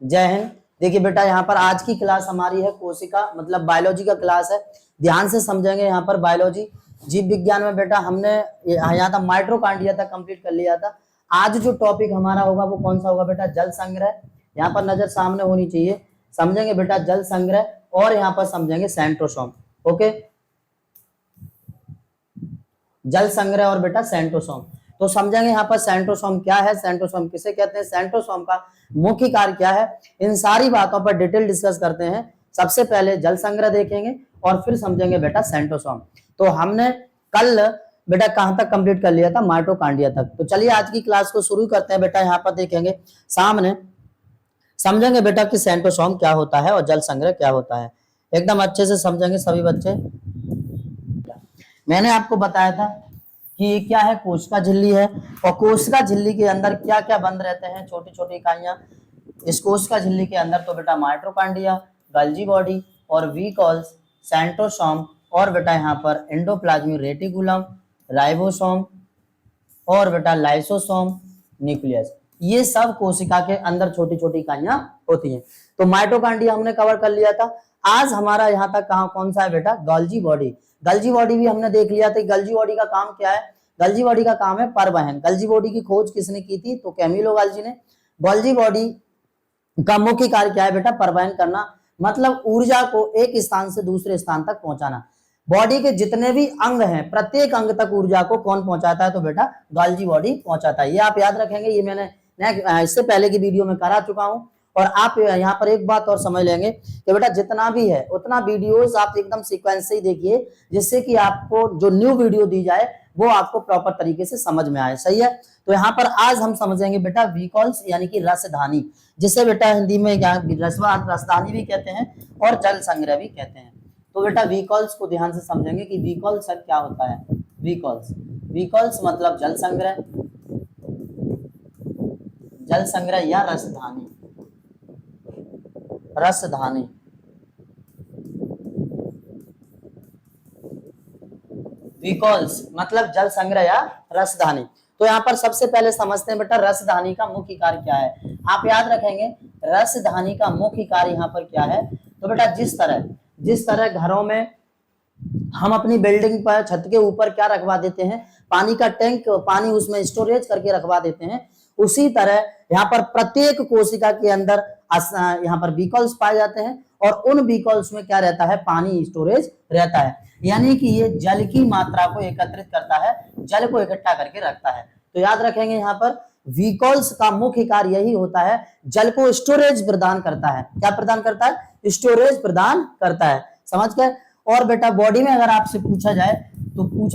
जय हिंद। देखिए बेटा, यहाँ पर आज की क्लास हमारी है कोशिका मतलब बायोलॉजी का क्लास है। ध्यान से समझेंगे। यहाँ पर बायोलॉजी जीव विज्ञान में बेटा हमने यहाँ था माइटोकॉन्ड्रिया तक कंप्लीट कर लिया था। आज जो टॉपिक हमारा होगा वो कौन सा होगा बेटा? जल संग्रह। यहाँ पर नजर सामने होनी चाहिए। समझेंगे बेटा जल संग्रह और यहाँ पर समझेंगे सेंट्रोसोम। ओके, जल संग्रह और बेटा सेंट्रोसोम। तो समझेंगे यहाँ पर सेंट्रोसोम क्या है, सेंट्रोसोम किसे कहते हैं, सेंट्रोसोम का मुख्य कार्य क्या है, इन सारी बातों पर डिटेल डिस्कस करते हैं। सबसे पहले जल संग्रह देखेंगे और फिर समझेंगे बेटा सेंट्रोसोम। तो हमने कल बेटा कहां तक कंप्लीट कर लिया था? माइटोकॉन्ड्रिया तक। तो चलिए आज की क्लास को शुरू करते हैं बेटा। यहाँ पर देखेंगे सामने, समझेंगे बेटा कि सेंट्रोसोम क्या होता है और जल संग्रह क्या होता है। एकदम अच्छे से समझेंगे सभी बच्चे। मैंने आपको बताया था कि ये क्या है, कोशिका झिल्ली है और कोशिका झिल्ली के अंदर क्या क्या बंद रहते हैं, छोटी छोटी इकाइयां। इस कोशिका झिल्ली के अंदर तो बेटा माइटोकॉन्ड्रिया, गल्जी बॉडी और वीकॉल्स, सेंट्रोसोम और बेटा यहाँ पर एंडोप्लाज्मिक रेटिकुलम, राइबोसोम और बेटा लाइसोसोम, न्यूक्लियस। ये सब कोशिका के अंदर छोटी छोटी इकाइयां होती हैं। तो माइटोकॉन्ड्रिया हमने कवर कर लिया था। आज हमारा यहाँ तक कौन सा है बेटा? गल्जी बॉडी। गल्जी बॉडी भी हमने देख लिया था। गल्जी बॉडी का काम क्या है? गल्जी बॉडी का काम है परिवहन। गल्जी बॉडी की खोज किसने की थी? तो कैमिलो गल्जी ने। गल्जी बॉडी का मुख्य कार्य क्या है बेटा? परिवहन करना, मतलब ऊर्जा को एक स्थान से दूसरे स्थान तक पहुंचाना। बॉडी के जितने भी अंग हैं, प्रत्येक अंग तक ऊर्जा को कौन पहुंचाता है? तो बेटा गल्जी बॉडी पहुंचाता है। ये आप याद रखेंगे, ये मैंने इससे पहले की वीडियो में करा चुका हूं। और आप यहाँ पर एक बात और समझ लेंगे कि बेटा जितना भी है उतना वीडियोस आप एकदम सीक्वेंस से ही देखिए, जिससे कि आपको जो न्यू वीडियो दी जाए वो आपको प्रॉपर तरीके से समझ में आए। सही है। तो यहाँ पर आज हम समझेंगे बेटा वीकॉल्स यानी कि रसधानी, जिसे बेटा हिंदी में रसधानी भी कहते हैं और जल संग्रह भी कहते हैं। तो बेटा वीकॉल्स को ध्यान से समझेंगे कि वीकॉल्स क्या होता है। वीकॉल्स मतलब जल संग्रह, जल संग्रह या रसधानी। रसधानी वीकॉल्स मतलब जल संग्रह या रसधानी। तो यहाँ पर सबसे पहले समझते हैं बेटा रसधानी का मुख्य कार्य क्या है। आप याद रखेंगे रसधानी का मुख्य कार्य यहाँ पर क्या है। तो बेटा जिस तरह घरों में हम अपनी बिल्डिंग पर छत के ऊपर क्या रखवा देते हैं? पानी का टैंक, पानी उसमें स्टोरेज करके रखवा देते हैं। उसी तरह यहाँ पर प्रत्येक कोशिका के अंदर यहाँ पर बीकॉल्स पाए जाते हैं और उन बीकॉल्स में क्या रहता है? पानी स्टोरेज रहता है। यानी कि ये जल की मात्रा को एकत्रित करता है, जल को इकट्ठा करके रखता है। तो याद रखेंगे यहाँ पर बीकॉल्स का मुख्य कार्य यही होता है, जल को स्टोरेज प्रदान करता है। क्या प्रदान करता है? स्टोरेज प्रदान करता है। समझ गए। और बेटा बॉडी में अगर आपसे पूछा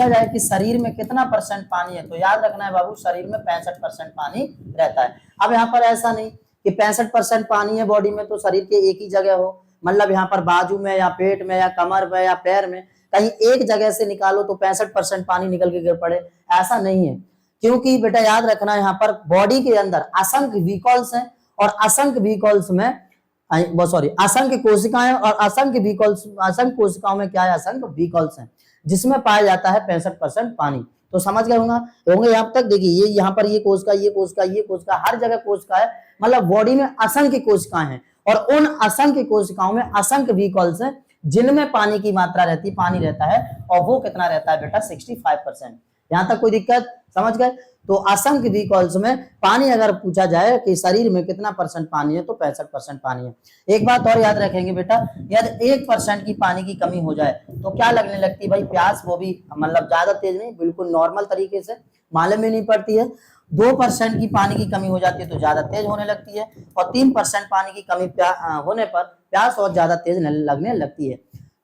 जाए कि शरीर में कितना परसेंट पानी है, तो याद रखना है बाबू शरीर में 65% पानी रहता है। अब यहाँ पर ऐसा नहीं कि 65% पानी है बॉडी में तो शरीर के एक ही जगह हो, मतलब यहाँ पर बाजू में या पेट में या कमर में या पैर में कहीं एक जगह से निकालो तो 65% पानी निकल के गिर पड़े, ऐसा नहीं है। क्योंकि बेटा याद रखना यहाँ पर बॉडी के अंदर असंख्य वीकॉल्स हैं और असंख्य वीकॉल्स में असंख्य कोशिकाएं और असंख्य कोशिकाओं में क्या है? असंख्य वीकॉल्स हैं, जिसमें पाया जाता है 65% पानी। तो समझ गए होंगे यहाँ तक। देखिए ये यहाँ पर ये कोशिका हर जगह कोशिका है, मतलब बॉडी में असंख्य कोशिकाएं हैं और उन असंख्य कोशिकाओं में असंख्य वीकॉल्स हैं जिनमें पानी की मात्रा रहती है, पानी रहता है। और वो कितना रहता है बेटा? 65%। यहाँ तक कोई दिक्कत? समझ गए। तो असंख्य वीकॉल्स में पानी अगर पूछा जाए कि शरीर में कितना परसेंट पानी है तो 65% पानी है। एक बात और याद रखेंगे बेटा, यदि 1% की पानी की कमी हो जाए तो क्या लगने लगती है भाई? प्यास। वो भी मतलब ज्यादा तेज नहीं, बिल्कुल नॉर्मल तरीके से, मालूम भी नहीं पड़ती है। 2% की पानी की कमी हो जाती है तो ज्यादा तेज होने लगती है और 3% पानी की कमी होने पर प्यास और ज्यादा तेज लगने लगती है।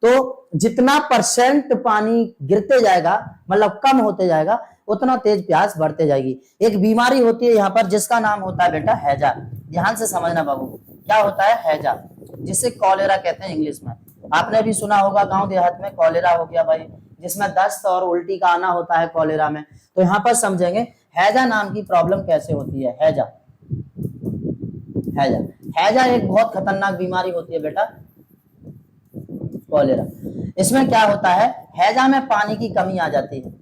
तो जितना परसेंट पानी गिरते जाएगा, मतलब कम होते जाएगा, उतना तेज प्यास बढ़ते जाएगी। एक बीमारी होती है यहाँ पर जिसका नाम होता है बेटा हैजा। ध्यान से समझना बाबू, क्या होता है? हैजा, जिसे कॉलेरा कहते हैं इंग्लिश में। आपने भी सुना होगा गांव देहात में कॉलेरा हो गया भाई, जिसमें दस्त और उल्टी का आना होता है कॉलेरा में। तो यहाँ पर समझेंगे हैजा नाम की प्रॉब्लम कैसे होती है। हैजा एक बहुत खतरनाक बीमारी होती है बेटा, कॉलेरा। इसमें क्या होता है? हैजा में पानी की कमी आ जाती है।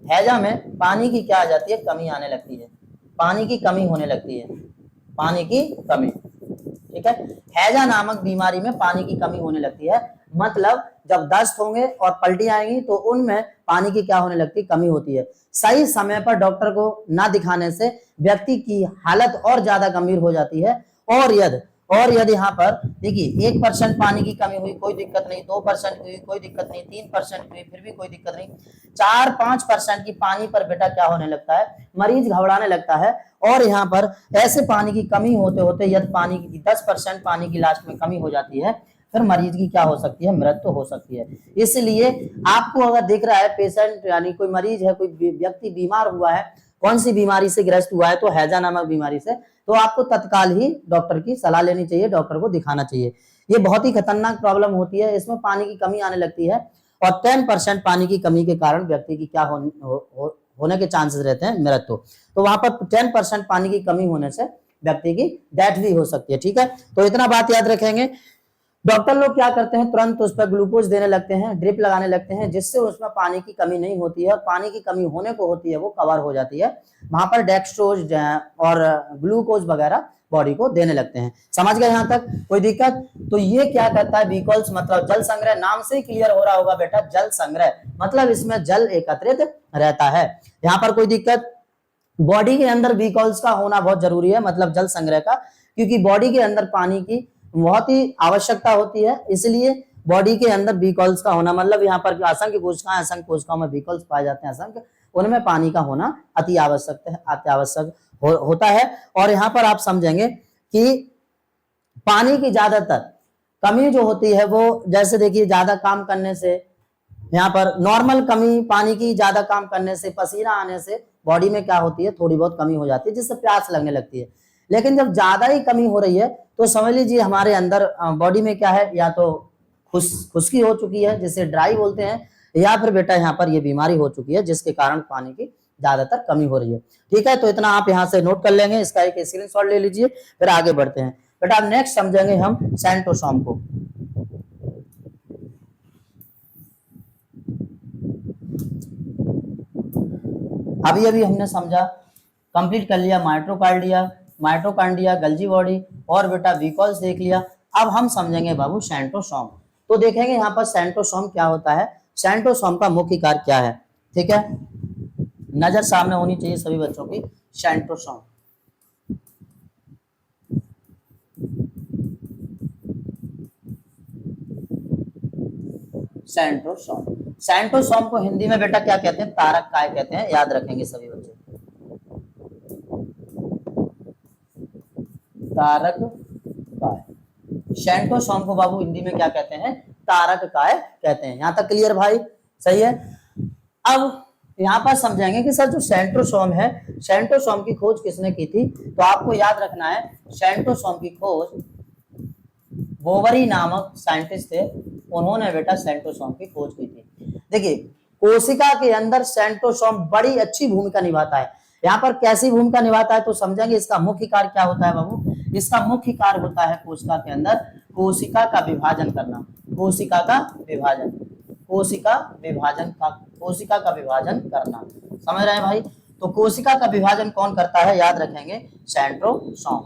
हैजा में पानी की क्या आ जाती है? कमी आने लगती है, पानी की कमी होने लगती है, पानी की कमी। ठीक है। हैजा नामक बीमारी में पानी की कमी होने लगती है, मतलब जब दस्त होंगे और पलटी आएंगी तो उनमें पानी की क्या होने लगती है, कमी होती है। सही समय पर डॉक्टर को ना दिखाने से व्यक्ति की हालत और ज्यादा गंभीर हो जाती है। और यदि यहाँ पर देखिए 1% पानी की कमी हुई कोई दिक्कत नहीं, 2% हुई कोई दिक्कत नहीं, 3% हुई फिर भी कोई दिक्कत नहीं, 4-5% की पानी पर बेटा क्या होने लगता है, मरीज घबराने लगता है। और यहाँ पर ऐसे पानी की कमी होते होते यदि पानी की 10% पानी की लास्ट में कमी हो जाती है, फिर मरीज की क्या हो सकती है, मृत्यु हो सकती है। इसलिए आपको अगर दिख रहा है पेशेंट यानी कोई मरीज है, कोई व्यक्ति बीमार हुआ है, कौन सी बीमारी से ग्रस्त हुआ है, तो हैजा नामक बीमारी से, तो आपको तत्काल ही डॉक्टर की सलाह लेनी चाहिए, डॉक्टर को दिखाना चाहिए। ये बहुत ही खतरनाक प्रॉब्लम होती है, इसमें पानी की कमी आने लगती है और 10% पानी की कमी के कारण व्यक्ति की क्या होने के चांसेस रहते हैं, मृत्यु। तो वहां पर 10% पानी की कमी होने से व्यक्ति की डेथ भी हो सकती है, ठीक है। तो इतना बात याद रखेंगे। डॉक्टर लोग क्या करते हैं, तुरंत उस पर ग्लूकोज देने लगते हैं, ड्रिप लगाने लगते हैं, जिससे उसमें पानी की कमी नहीं होती है और पानी की कमी होने को होती है वो कवर हो जाती है। वहां पर डेक्स्ट्रोज और ग्लूकोज वगैरह बॉडी को देने लगते हैं। समझ गए यहाँ तक, कोई दिक्कत? तो ये क्या करता है, बीकॉल्स मतलब जल संग्रह, नाम से ही क्लियर हो रहा होगा बेटा, जल संग्रह मतलब इसमें जल एकत्रित रहता है। यहाँ पर कोई दिक्कत? बॉडी के अंदर बीकॉल्स का होना बहुत जरूरी है, मतलब जल संग्रह का, क्योंकि बॉडी के अंदर पानी की बहुत ही आवश्यकता होती है, इसलिए बॉडी के अंदर बीकॉल्स का होना, मतलब यहाँ पर असंख्य कोशिकाएं, असंख्य कोशिकाओं में बीकॉल्स पाए जाते हैं, असंख्य, उनमें पानी का होना अति आवश्यक है, अति आवश्यक होता है। और यहाँ पर आप समझेंगे कि पानी की ज्यादातर कमी जो होती है वो, जैसे देखिए ज्यादा काम करने से, यहाँ पर नॉर्मल कमी पानी की ज्यादा काम करने से, पसीना आने से बॉडी में क्या होती है, थोड़ी बहुत कमी हो जाती है, जिससे प्यास लगने लगती है। लेकिन जब ज्यादा ही कमी हो रही है तो समझ लीजिए हमारे अंदर बॉडी में क्या है, या तो खुश्की हो चुकी है जिसे ड्राई बोलते हैं, या फिर बेटा यहाँ पर ये बीमारी हो चुकी है जिसके कारण पानी की ज्यादातर कमी हो रही है, ठीक है। तो इतना आप यहाँ से नोट कर लेंगे, इसका एक स्क्रीनशॉट ले लीजिए, फिर आगे बढ़ते हैं। बेटा नेक्स्ट समझेंगे हम सेंट्रोसोम को। अभी अभी हमने समझा, कंप्लीट कर लिया माइटोकॉन्ड्रिया, गल्जी बॉडी और बेटा बीकॉल्स देख लिया। अब हम समझेंगे बाबू सेंट्रोसोम। तो देखेंगे यहाँ पर सेंट्रोसोम क्या होता है, सेंट्रोसोम का मुख्य कार्य क्या है, ठीक है। नजर सामने होनी चाहिए सभी बच्चों की। सेंट्रोसोम, सेंट्रोसोम को हिंदी में बेटा क्या कहते हैं, तारक काय कहते हैं, याद रखेंगे सभी बच्चे, तारक काय। सेंट्रोसोम को बाबू हिंदी में क्या कहते हैं, तारक काय कहते हैं। यहां तक क्लियर भाई, सही है। अब यहां पर समझेंगे कि सर जो सेंट्रोसोम है, सेंट्रोसोम की खोज किसने की थी, तो आपको याद रखना है सेंट्रोसोम की खोज बोवरी नामक साइंटिस्ट थे, उन्होंने बेटा सेंट्रोसोम की खोज की थी। देखिए कोशिका के अंदर सेंट्रोसोम बड़ी अच्छी भूमिका निभाता है। यहाँ पर कैसी भूमिका निभाता है तो समझेंगे। इसका मुख्य कार्य क्या होता है बाबू, इसका मुख्य कार्य होता है कोशिका के अंदर कोशिका का विभाजन करना, कोशिका का विभाजन, कोशिका का विभाजन करना। समझ रहे हैं भाई? तो कोशिका का विभाजन कौन करता है, याद रखेंगे सेंट्रोसोम।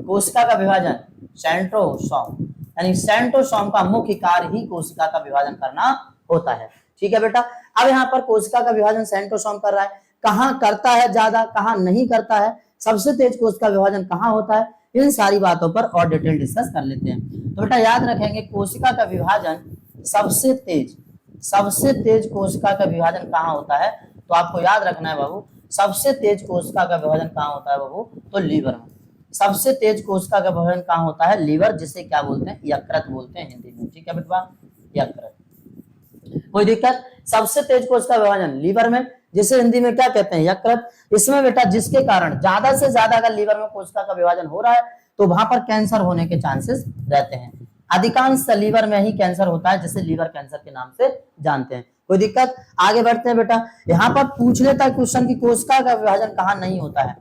कोशिका का विभाजन सेंट्रोसोम, यानी सेंट्रोसोम का मुख्य कार्य ही कोशिका का विभाजन करना होता है, ठीक है बेटा। अब यहाँ पर कोशिका का विभाजन सेंट्रोसोम कर रहा है, कहाँ करता है ज्यादा, कहाँ नहीं करता है, सबसे तेज कोशिका विभाजन कहाँ होता है, इन सारी बातों पर और डिटेल डिस्कस कर लेते हैं। तो बेटा याद रखेंगे कोशिका का विभाजन सबसे तेज कोशिका का विभाजन कहाँ होता है, तो आपको याद रखना है बाबू, सबसे तेज कोशिका का विभाजन कहाँ होता है बाबू, तो लीवर में। सबसे तेज कोशिका का विभाजन कहाँ होता है, लीवर, जिसे क्या बोलते हैं, यकृत बोलते हैं हिंदी में, ठीक है बेटा, यकृत। कोई दिक्कत? सबसे तेज कोशिका विभाजन लीवर में, जिसे हिंदी में क्या कहते हैं, यकृत। इसमें बेटा जिसके कारण ज्यादा से ज्यादा अगर लीवर में कोशिका का विभाजन हो रहा है तो वहां पर कैंसर होने के चांसेस रहते हैं। अधिकांश लीवर में ही कैंसर होता है, जिसे लीवर कैंसर के नाम से जानते हैं। कोई दिक्कत? आगे बढ़ते हैं बेटा। यहाँ पर पूछ लेता है क्वेश्चन की कोशिका का विभाजन कहाँ नहीं होता है,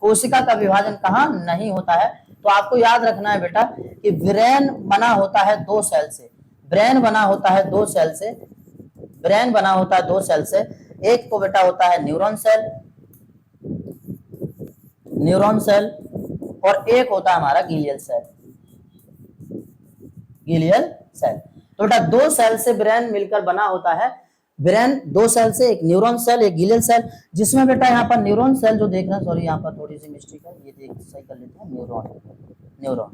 कोशिका का विभाजन कहाँ नहीं होता है, तो आपको याद रखना है बेटा कि ब्रेन बना होता है दो सेल से, ब्रेन बना होता है दो सेल से, ब्रेन बना होता है दो सेल से। एक को बेटा होता है न्यूरॉन सेल, न्यूरॉन सेल और एक होता है हमारा ग्लियल सेल। ग्लियल सेल तो बेटा दो सेल से ब्रेन मिलकर बना होता है। ब्रेन दो सेल से, एक न्यूरॉन सेल एक ग्लियल सेल, जिसमें बेटा यहाँ पर न्यूरॉन सेल जो देख रहे हैं, सॉरी यहाँ पर थोड़ी सी मिस्टेक है, ये देख सही कर लेते हैं, न्यूरॉन न्यूरॉन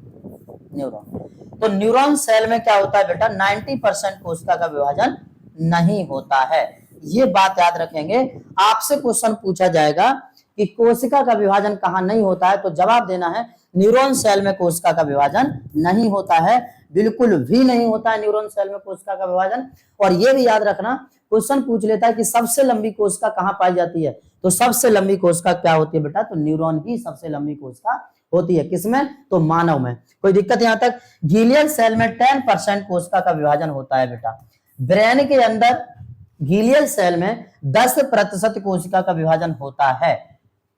न्यूरॉन। तो न्यूरॉन सेल में क्या होता है बेटा, 90% कोशिका का विभाजन नहीं होता है। ये बात याद रखेंगे। आपसे क्वेश्चन पूछा जाएगा कि कोशिका का विभाजन कहाँ नहीं होता है, तो जवाब देना है न्यूरॉन सेल में कोशिका का विभाजन नहीं होता है, बिल्कुल भी नहीं होता है न्यूरॉन सेल में कोशिका का विभाजन। और ये भी याद रखना, क्वेश्चन पूछ लेता है कि सबसे लंबी कोशिका कहाँ पाई जाती है, तो सबसे लंबी कोशिका क्या होती है बेटा, तो न्यूरॉन ही सबसे लंबी कोशिका होती है। किसमें, तो मानव में। कोई दिक्कत यहाँ तक। ग्लियल सेल में 10% कोशिका का विभाजन होता है बेटा। ब्रेन के अंदर ग्लियल सेल में 10% कोशिका का विभाजन होता है।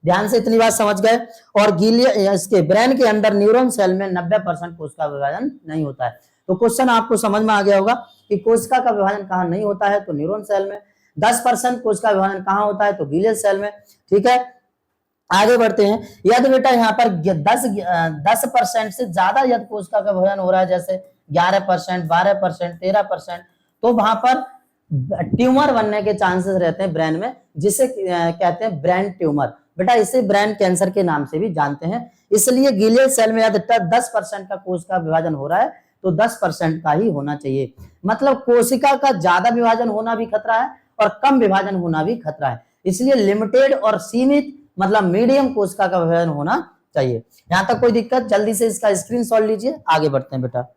ध्यान से इतनी बात समझ गए। और ग्लियल इसके ब्रेन के अंदर न्यूरॉन सेल में 90% कोशिका का विभाजन नहीं होता है। तो क्वेश्चन आपको समझ में आ गया होगा कि कोशिका का विभाजन कहाँ नहीं होता है, तो न्यूरॉन सेल में। 10% कोशिका विभाजन कहाँ होता है, तो ग्लियल सेल में। ठीक है, आगे बढ़ते हैं। यदि बेटा यहाँ पर 10% से ज्यादा यदि कोशिका का विभाजन हो रहा है, जैसे 11%, 12%, 13%, तो वहां पर ट्यूमर बनने के चांसेस रहते हैं ब्रेन में, जिसे कहते हैं ब्रेन ट्यूमर। बेटा इसे ब्रेन कैंसर के नाम से भी जानते हैं। इसलिए ग्लियल सेल में यदि 10% का कोशिका विभाजन हो रहा है, तो 10% का ही होना चाहिए। मतलब कोशिका का ज्यादा विभाजन होना भी खतरा है और कम विभाजन होना भी खतरा है। इसलिए लिमिटेड और सीमित, मतलब मीडियम कोशिका का विभाजन होना चाहिए। यहां तक कोई दिक्कत, जल्दी से इसका स्क्रीनशॉट लीजिए, आगे बढ़ते हैं बेटा।